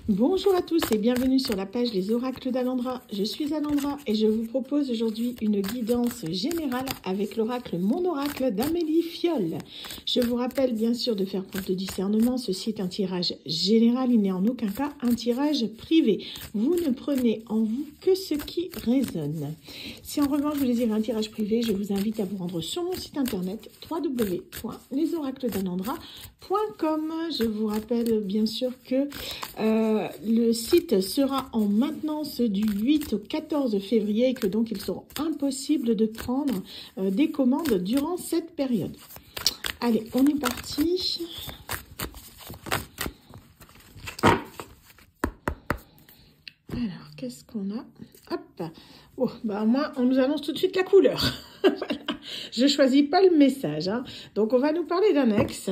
Bonjour à tous et bienvenue sur la page Les Oracles d'Alandra. Je suis Alandra et je vous propose aujourd'hui une guidance générale avec l'oracle Mon Oracle d'Amélie Fiol. Je vous rappelle bien sûr de faire preuve de discernement. Ceci est un tirage général, il n'est en aucun cas un tirage privé. Vous ne prenez en vous que ce qui résonne. Si en revanche vous désirez un tirage privé, je vous invite à vous rendre sur mon site internet www.lesoracledallandra.com. Je vous rappelle bien sûr que le site sera en maintenance du 8 au 14 février et que donc il sera impossible de prendre des commandes durant cette période. Allez, on est parti. Alors, qu'est-ce qu'on a? Hop. Oh, bah moi, on nous annonce tout de suite la couleur. Voilà. Je choisis pas le message, hein. Donc, on va nous parler d'un ex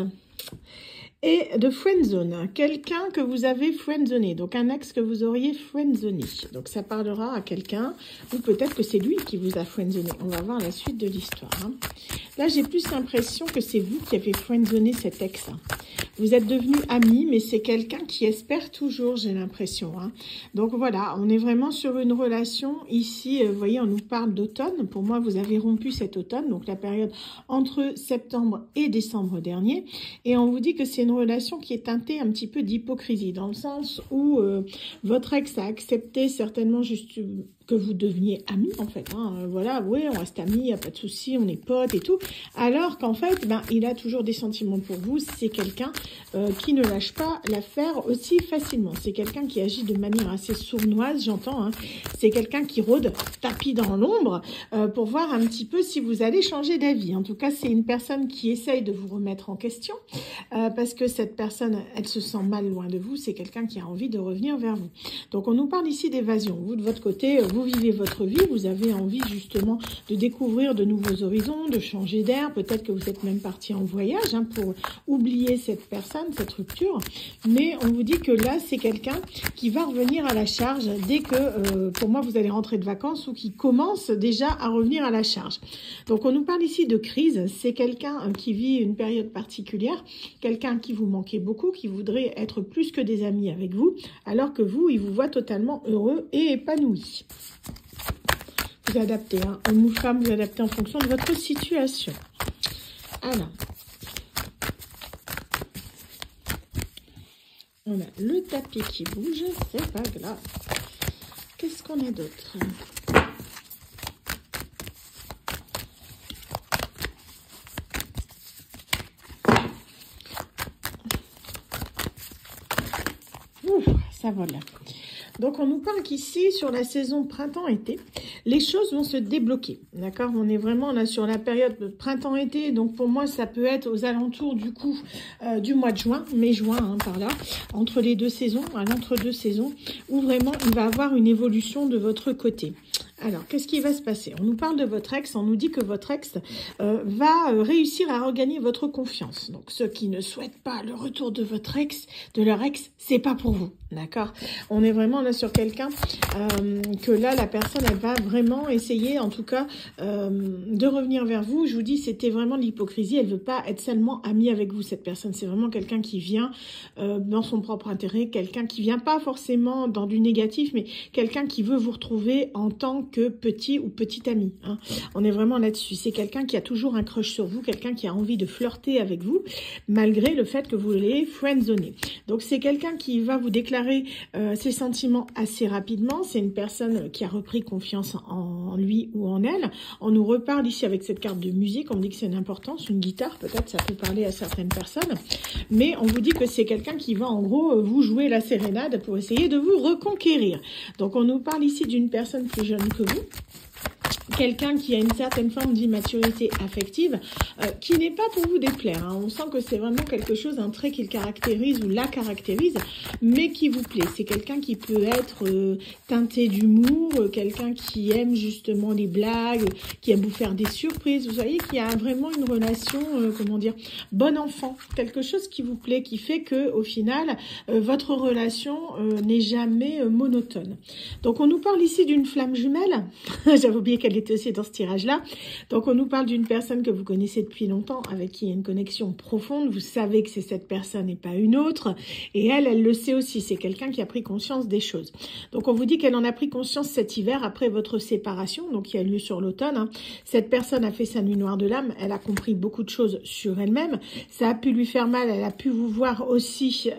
et de friendzone, quelqu'un que vous avez friendzoné, donc un ex que vous auriez friendzoné. Donc ça parlera à quelqu'un, ou peut-être que c'est lui qui vous a friendzoné. On va voir la suite de l'histoire. Hein. Là, j'ai plus l'impression que c'est vous qui avez friendzoné cet ex. Hein. Vous êtes devenus amis, mais c'est quelqu'un qui espère toujours, j'ai l'impression. Hein. Donc voilà, on est vraiment sur une relation. Ici, vous voyez, on nous parle d'automne. Pour moi, vous avez rompu cet automne, donc la période entre septembre et décembre dernier. Et on vous dit que c'est une relation qui est teintée un petit peu d'hypocrisie, dans le sens où votre ex a accepté certainement juste que vous deveniez amis, en fait. Hein. Voilà, oui, on reste amis, il n'y a pas de souci, on est potes et tout. Alors qu'en fait, il a toujours des sentiments pour vous. C'est quelqu'un qui ne lâche pas l'affaire aussi facilement. C'est quelqu'un qui agit de manière assez sournoise, j'entends. Hein. C'est quelqu'un qui rôde tapis dans l'ombre pour voir un petit peu si vous allez changer d'avis. En tout cas, c'est une personne qui essaye de vous remettre en question parce que cette personne, elle se sent mal loin de vous. C'est quelqu'un qui a envie de revenir vers vous. Donc, on nous parle ici d'évasion. Vous, de votre côté, vous vivez votre vie, vous avez envie justement de découvrir de nouveaux horizons, de changer d'air, peut-être que vous êtes même parti en voyage hein, pour oublier cette personne, cette rupture, mais on vous dit que là, c'est quelqu'un qui va revenir à la charge dès que, pour moi, vous allez rentrer de vacances ou qui commence déjà à revenir à la charge. Donc, on nous parle ici de crise, c'est quelqu'un qui vit une période particulière, quelqu'un qui vous manquait beaucoup, qui voudrait être plus que des amis avec vous, alors que vous, il vous voit totalement heureux et épanoui. Vous adaptez, hein, homme ou femme, vous adaptez en fonction de votre situation. Alors, on a le tapis qui bouge, c'est pas grave. Qu'est-ce qu'on a d'autre? Ouf, ça vole. Donc, on nous parle qu'ici, sur la saison printemps-été, les choses vont se débloquer, d'accord? On est vraiment là sur la période de printemps-été, donc pour moi, ça peut être aux alentours du coup du mois de juin, mai-juin, hein, par là, entre les deux saisons, à l'entre-deux saisons, où vraiment, il va y avoir une évolution de votre côté. Alors, qu'est-ce qui va se passer? On nous parle de votre ex, on nous dit que votre ex va réussir à regagner votre confiance. Donc, ceux qui ne souhaitent pas le retour de votre ex, de leur ex, c'est pas pour vous, d'accord? On est vraiment là sur quelqu'un que là, la personne, elle va vraiment essayer, en tout cas, de revenir vers vous. Je vous dis, c'était vraiment de l'hypocrisie. Elle veut pas être seulement amie avec vous, cette personne. C'est vraiment quelqu'un qui vient dans son propre intérêt, quelqu'un qui vient pas forcément dans du négatif, mais quelqu'un qui veut vous retrouver en tant que petit ou petite amie. Hein. On est vraiment là-dessus. C'est quelqu'un qui a toujours un crush sur vous, quelqu'un qui a envie de flirter avec vous, malgré le fait que vous l'ayez friendzoné. Donc, c'est quelqu'un qui va vous déclarer ses sentiments assez rapidement. C'est une personne qui a repris confiance en lui ou en elle. On nous reparle ici avec cette carte de musique. On dit que c'est une importance, une guitare, peut-être ça peut parler à certaines personnes. Mais on vous dit que c'est quelqu'un qui va en gros vous jouer la sérénade pour essayer de vous reconquérir. Donc, on nous parle ici d'une personne plus jeune que vous. Quelqu'un qui a une certaine forme d'immaturité affective qui n'est pas pour vous déplaire. Hein. On sent que c'est vraiment quelque chose, un trait qui le caractérise ou la caractérise, mais qui vous plaît. C'est quelqu'un qui peut être teinté d'humour, quelqu'un qui aime justement les blagues, qui aime vous faire des surprises. Vous voyez qu'il y a vraiment une relation, comment dire, bon enfant. Quelque chose qui vous plaît, qui fait que au final, votre relation n'est jamais monotone. Donc on nous parle ici d'une flamme jumelle. J'avais oublié qu'elle elle était aussi dans ce tirage-là. Donc, on nous parle d'une personne que vous connaissez depuis longtemps, avec qui il y a une connexion profonde. Vous savez que c'est cette personne et pas une autre. Et elle le sait aussi. C'est quelqu'un qui a pris conscience des choses. Donc, on vous dit qu'elle en a pris conscience cet hiver après votre séparation, donc qui a lieu sur l'automne. Hein. Cette personne a fait sa nuit noire de l'âme. Elle a compris beaucoup de choses sur elle-même. Ça a pu lui faire mal. Elle a pu vous voir aussi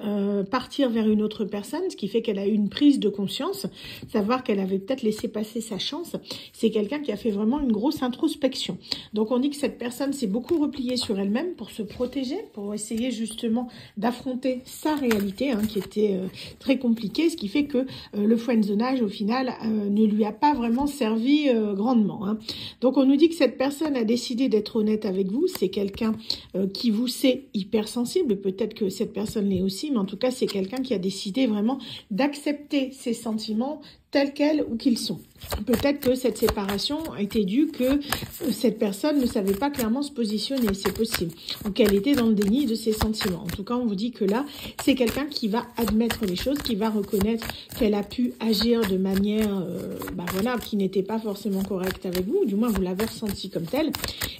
partir vers une autre personne, ce qui fait qu'elle a eu une prise de conscience, savoir qu'elle avait peut-être laissé passer sa chance. C'est quelqu'un qui a fait vraiment une grosse introspection. Donc on dit que cette personne s'est beaucoup repliée sur elle-même pour se protéger, pour essayer justement d'affronter sa réalité, hein, qui était très compliquée, ce qui fait que le friendzonage au final ne lui a pas vraiment servi grandement. Hein. Donc on nous dit que cette personne a décidé d'être honnête avec vous. C'est quelqu'un qui vous sait hypersensible. Peut-être que cette personne l'est aussi, mais en tout cas c'est quelqu'un qui a décidé vraiment d'accepter ses sentiments tels quels ou qu'ils sont. Peut-être que cette séparation a été due que cette personne ne savait pas clairement se positionner, c'est possible. Ou qu'elle était dans le déni de ses sentiments. En tout cas, on vous dit que là, c'est quelqu'un qui va admettre les choses, qui va reconnaître qu'elle a pu agir de manière voilà, qui n'était pas forcément correcte avec vous, ou du moins vous l'avez ressenti comme tel.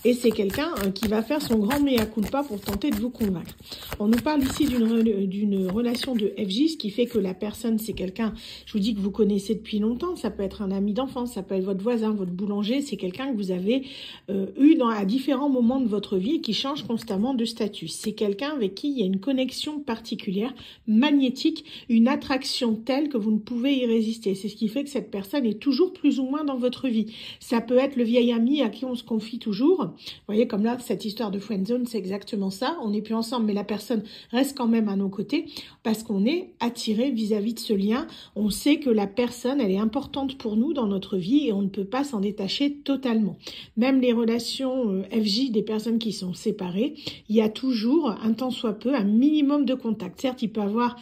Et c'est quelqu'un qui va faire son grand mea culpa pour tenter de vous convaincre. On nous parle ici d'une relation de FJ, ce qui fait que la personne, c'est quelqu'un, je vous dis que vous connaissez depuis longtemps, ça peut être un ami d'enfance, ça peut être votre voisin, votre boulanger, c'est quelqu'un que vous avez eu à différents moments de votre vie et qui change constamment de statut. C'est quelqu'un avec qui il y a une connexion particulière, magnétique, une attraction telle que vous ne pouvez y résister. C'est ce qui fait que cette personne est toujours plus ou moins dans votre vie. Ça peut être le vieil ami à qui on se confie toujours. Vous voyez, comme là, cette histoire de friendzone, c'est exactement ça. On n'est plus ensemble, mais la personne reste quand même à nos côtés parce qu'on est attiré vis-à-vis de ce lien. On sait que la personne, elle est importante pour nous dans notre vie et on ne peut pas s'en détacher totalement. Même les relations FJ des personnes qui sont séparées, il y a toujours, un tant soit peu, un minimum de contact. Certes, il peut y avoir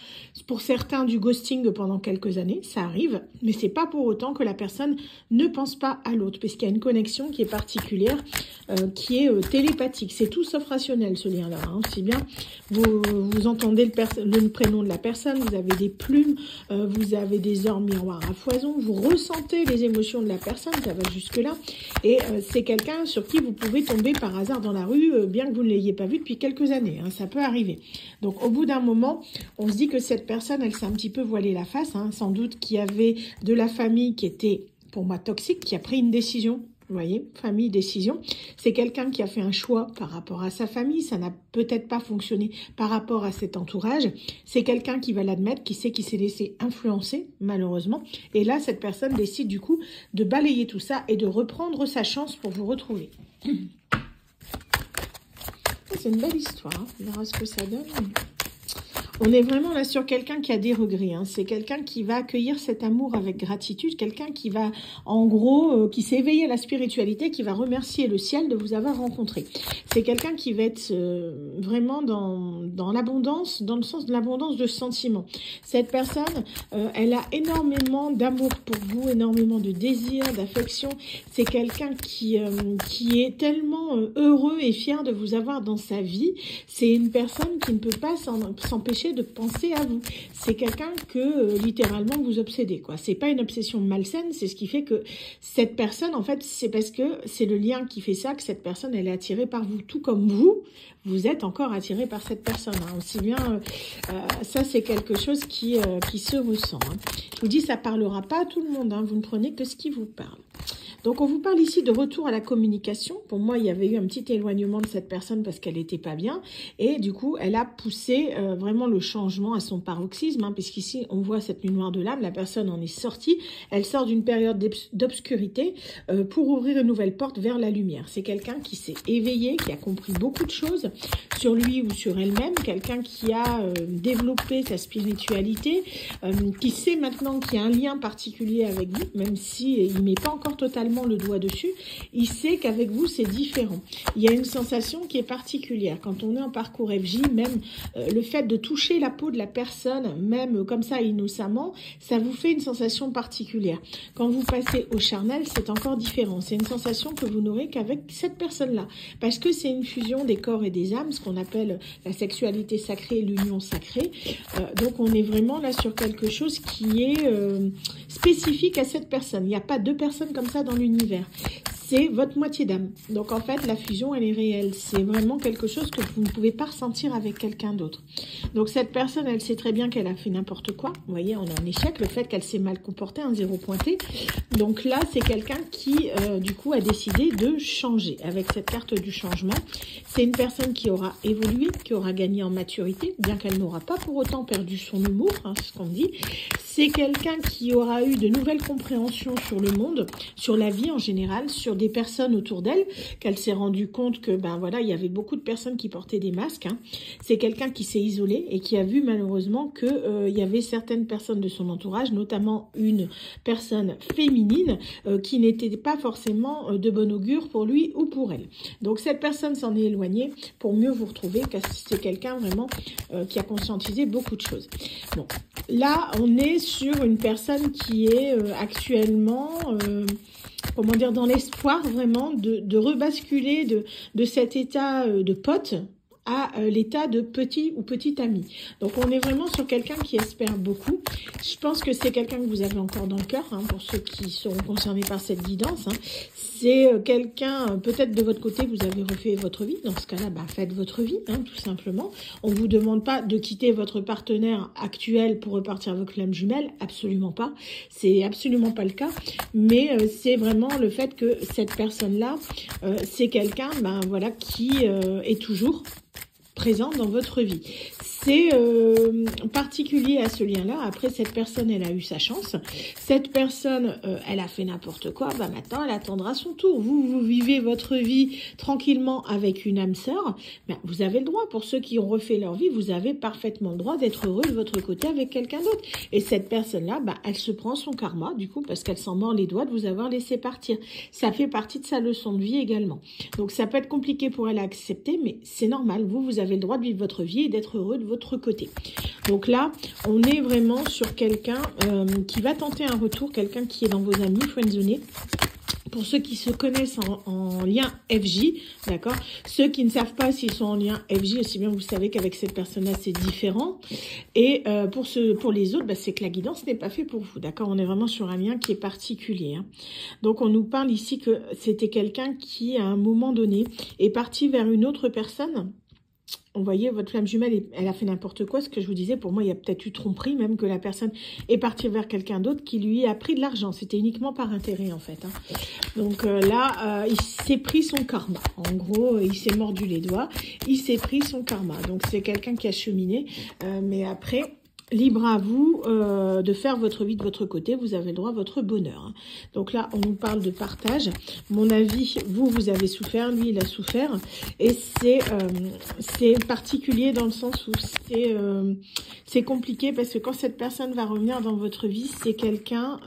pour certains du ghosting pendant quelques années, ça arrive, mais c'est pas pour autant que la personne ne pense pas à l'autre, parce qu'il y a une connexion qui est particulière, qui est télépathique. C'est tout sauf rationnel ce lien-là. Hein. Si bien vous entendez le prénom de la personne, vous avez des plumes, vous avez des heures miroirs à foison, vous ressentez les émotions de la personne, ça va jusque-là. Et c'est quelqu'un sur qui vous pouvez tomber par hasard dans la rue, bien que vous ne l'ayez pas vu depuis quelques années. Hein, ça peut arriver. Donc au bout d'un moment, on se dit que cette personne, elle s'est un petit peu voilée la face. Hein, sans doute qu'il y avait de la famille qui était, pour moi, toxique, qui a pris une décision. Vous voyez, famille, décision. C'est quelqu'un qui a fait un choix par rapport à sa famille. Ça n'a peut-être pas fonctionné par rapport à cet entourage. C'est quelqu'un qui va l'admettre, qui sait qu'il s'est laissé influencer, malheureusement. Et là, cette personne décide du coup de balayer tout ça et de reprendre sa chance pour vous retrouver. C'est une belle histoire. Hein. On verra ce que ça donne. On est vraiment là sur quelqu'un qui a des regrets. Hein. C'est quelqu'un qui va accueillir cet amour avec gratitude. Quelqu'un qui va, en gros, qui s'est éveillé à la spiritualité, qui va remercier le ciel de vous avoir rencontré. C'est quelqu'un qui va être vraiment dans l'abondance, dans le sens de l'abondance de sentiments. Cette personne, elle a énormément d'amour pour vous, énormément de désir, d'affection. C'est quelqu'un qui est tellement heureux et fier de vous avoir dans sa vie. C'est une personne qui ne peut pas s'empêcher de penser à vous. C'est quelqu'un que littéralement vous obsédez, quoi. C'est pas une obsession malsaine, c'est ce qui fait que cette personne, en fait, c'est parce que c'est le lien qui fait ça, que cette personne, elle est attirée par vous, tout comme vous êtes encore attiré par cette personne. Hein. Aussi bien, ça c'est quelque chose qui se ressent. Hein. Je vous dis, ça parlera pas à tout le monde. Hein. Vous ne prenez que ce qui vous parle. Donc, on vous parle ici de retour à la communication. Pour moi, il y avait eu un petit éloignement de cette personne parce qu'elle n'était pas bien. Et du coup, elle a poussé vraiment le changement à son paroxysme. Hein, puisqu'ici, on voit cette nuit noire de l'âme. La personne en est sortie. Elle sort d'une période d'obscurité pour ouvrir une nouvelle porte vers la lumière. C'est quelqu'un qui s'est éveillé, qui a compris beaucoup de choses sur lui ou sur elle-même. Quelqu'un qui a développé sa spiritualité, qui sait maintenant qu'il y a un lien particulier avec vous, même si il ne met pas encore totalement le doigt dessus, il sait qu'avec vous c'est différent. Il y a une sensation qui est particulière. Quand on est en parcours FJ, même le fait de toucher la peau de la personne, même comme ça innocemment, ça vous fait une sensation particulière. Quand vous passez au charnel, c'est encore différent. C'est une sensation que vous n'aurez qu'avec cette personne-là. Parce que c'est une fusion des corps et des âmes, ce qu'on appelle la sexualité sacrée, l'union sacrée. Donc on est vraiment là sur quelque chose qui est spécifique à cette personne. Il n'y a pas deux personnes comme ça dans l'univers. C'est votre moitié d'âme. Donc en fait, la fusion, elle est réelle. C'est vraiment quelque chose que vous ne pouvez pas ressentir avec quelqu'un d'autre. Donc cette personne, elle sait très bien qu'elle a fait n'importe quoi. Vous voyez, on a un échec, le fait qu'elle s'est mal comportée, un 0 pointé. Donc là, c'est quelqu'un qui, du coup, a décidé de changer. Avec cette carte du changement, c'est une personne qui aura évolué, qui aura gagné en maturité, bien qu'elle n'aura pas pour autant perdu son humour, hein, c'est ce qu'on dit. C'est quelqu'un qui aura eu de nouvelles compréhensions sur le monde, sur la vie en général, sur des personnes autour d'elle, qu'elle s'est rendue compte que, ben voilà, il y avait beaucoup de personnes qui portaient des masques. Hein. C'est quelqu'un qui s'est isolé et qui a vu malheureusement que il y avait certaines personnes de son entourage, notamment une personne féminine, qui n'était pas forcément de bon augure pour lui ou pour elle. Donc cette personne s'en est éloignée pour mieux vous retrouver, car c'est quelqu'un vraiment qui a conscientisé beaucoup de choses. Bon, là, on est sur une personne qui est actuellement, comment dire, dans l'espoir vraiment de rebasculer de cet état de pote à l'état de petit ou petite amie. Donc on est vraiment sur quelqu'un qui espère beaucoup. Je pense que c'est quelqu'un que vous avez encore dans le cœur, hein, pour ceux qui seront concernés par cette guidance. Hein. C'est quelqu'un, peut-être de votre côté, vous avez refait votre vie. Dans ce cas-là, bah, faites votre vie, hein, tout simplement. On ne vous demande pas de quitter votre partenaire actuel pour repartir avec l'âme jumelle, absolument pas. C'est absolument pas le cas. Mais c'est vraiment le fait que cette personne-là, c'est quelqu'un, ben voilà, qui est toujours présent dans votre vie. C'est particulier à ce lien-là. Après, cette personne, elle a eu sa chance. Cette personne, elle a fait n'importe quoi. Bah, maintenant, elle attendra son tour. Vous vivez votre vie tranquillement avec une âme sœur. Ben, vous avez le droit. Pour ceux qui ont refait leur vie, vous avez parfaitement le droit d'être heureux de votre côté avec quelqu'un d'autre. Et cette personne-là, bah, elle se prend son karma, du coup, parce qu'elle s'en mord les doigts de vous avoir laissé partir. Ça fait partie de sa leçon de vie également. Donc, ça peut être compliqué pour elle à accepter, mais c'est normal. Vous avez le droit de vivre votre vie et d'être heureux de votre côté. Donc là, on est vraiment sur quelqu'un qui va tenter un retour, quelqu'un qui est dans vos amis, friendzonés. Pour ceux qui se connaissent en lien FJ, d'accord. Ceux qui ne savent pas s'ils sont en lien FJ, aussi bien vous savez qu'avec cette personne-là, c'est différent. Et pour les autres, bah, c'est que la guidance n'est pas faite pour vous, d'accord. On est vraiment sur un lien qui est particulier. Hein. Donc, on nous parle ici que c'était quelqu'un qui, à un moment donné, est parti vers une autre personne. Vous voyez, votre flamme jumelle, elle a fait n'importe quoi. Ce que je vous disais, pour moi, il y a peut-être eu tromperie, même que la personne est partie vers quelqu'un d'autre qui lui a pris de l'argent. C'était uniquement par intérêt, en fait. Hein. Donc là, il s'est pris son karma. En gros, il s'est mordu les doigts. Il s'est pris son karma. Donc, c'est quelqu'un qui a cheminé. Mais après, libre à vous de faire votre vie de votre côté. Vous avez le droit à votre bonheur. Hein. Donc là, on nous parle de partage. Mon avis, vous avez souffert. Lui, il a souffert. Et c'est particulier dans le sens où c'est compliqué parce que quand cette personne va revenir dans votre vie, c'est quelqu'un...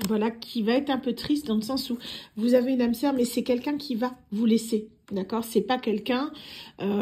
voilà, qui va être un peu triste dans le sens où vous avez une âme sœur, mais c'est quelqu'un qui va vous laisser. D'accord, c'est pas quelqu'un,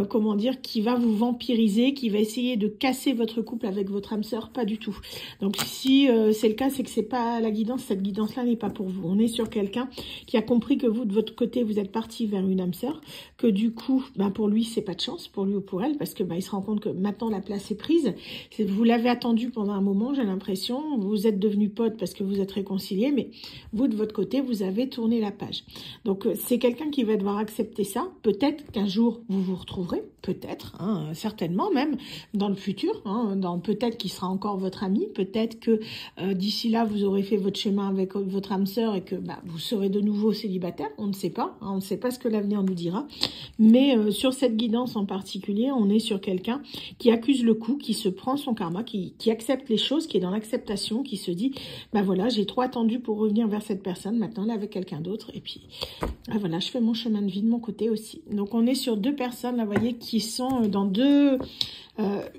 comment dire, qui va vous vampiriser, qui va essayer de casser votre couple avec votre âme sœur, pas du tout. Donc si c'est le cas, c'est que c'est pas la guidance, cette guidance-là n'est pas pour vous. On est sur quelqu'un qui a compris que vous, de votre côté, vous êtes parti vers une âme sœur, que du coup, ben pour lui, c'est pas de chance, pour lui ou pour elle, parce que ben il se rend compte que maintenant la place est prise. Vous l'avez attendu pendant un moment, j'ai l'impression, vous êtes devenus potes parce que vous êtes réconciliés, mais vous, de votre côté, vous avez tourné la page. Donc c'est quelqu'un qui va devoir accepter ça. Peut-être qu'un jour, vous vous retrouverez, peut-être, hein, certainement même, dans le futur, hein, peut-être qu'il sera encore votre ami, peut-être que d'ici là, vous aurez fait votre chemin avec votre âme sœur et que bah, vous serez de nouveau célibataire, on ne sait pas, hein, on ne sait pas ce que l'avenir nous dira, mais sur cette guidance en particulier, on est sur quelqu'un qui accuse le coup, qui se prend son karma, qui accepte les choses, qui est dans l'acceptation, qui se dit, bah voilà, j'ai trop attendu pour revenir vers cette personne, maintenant là avec quelqu'un d'autre, et puis ah, voilà, je fais mon chemin de vie de mon côté aussi. Donc on est sur deux personnes, là, vous voyez, qui sont dans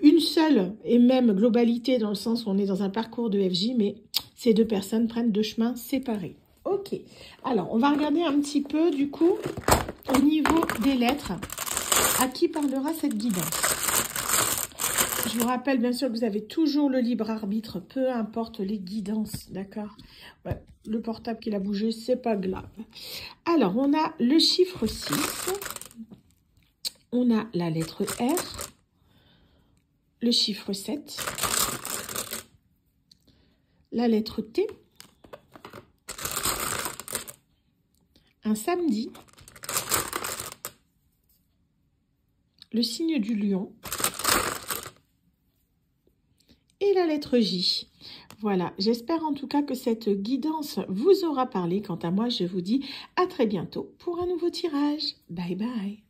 une seule et même globalité, dans le sens où on est dans un parcours de FJ, mais ces deux personnes prennent deux chemins séparés. Ok, alors on va regarder un petit peu, du coup, au niveau des lettres, à qui parlera cette guidance. Je vous rappelle bien sûr que vous avez toujours le libre arbitre, peu importe les guidances, d'accord? Ouais, le portable qui a bougé, c'est pas grave. Alors, on a le chiffre 6, on a la lettre R, le chiffre 7, la lettre T, un samedi, le signe du lion et la lettre J. Voilà, j'espère en tout cas que cette guidance vous aura parlé. Quant à moi, je vous dis à très bientôt pour un nouveau tirage. Bye bye.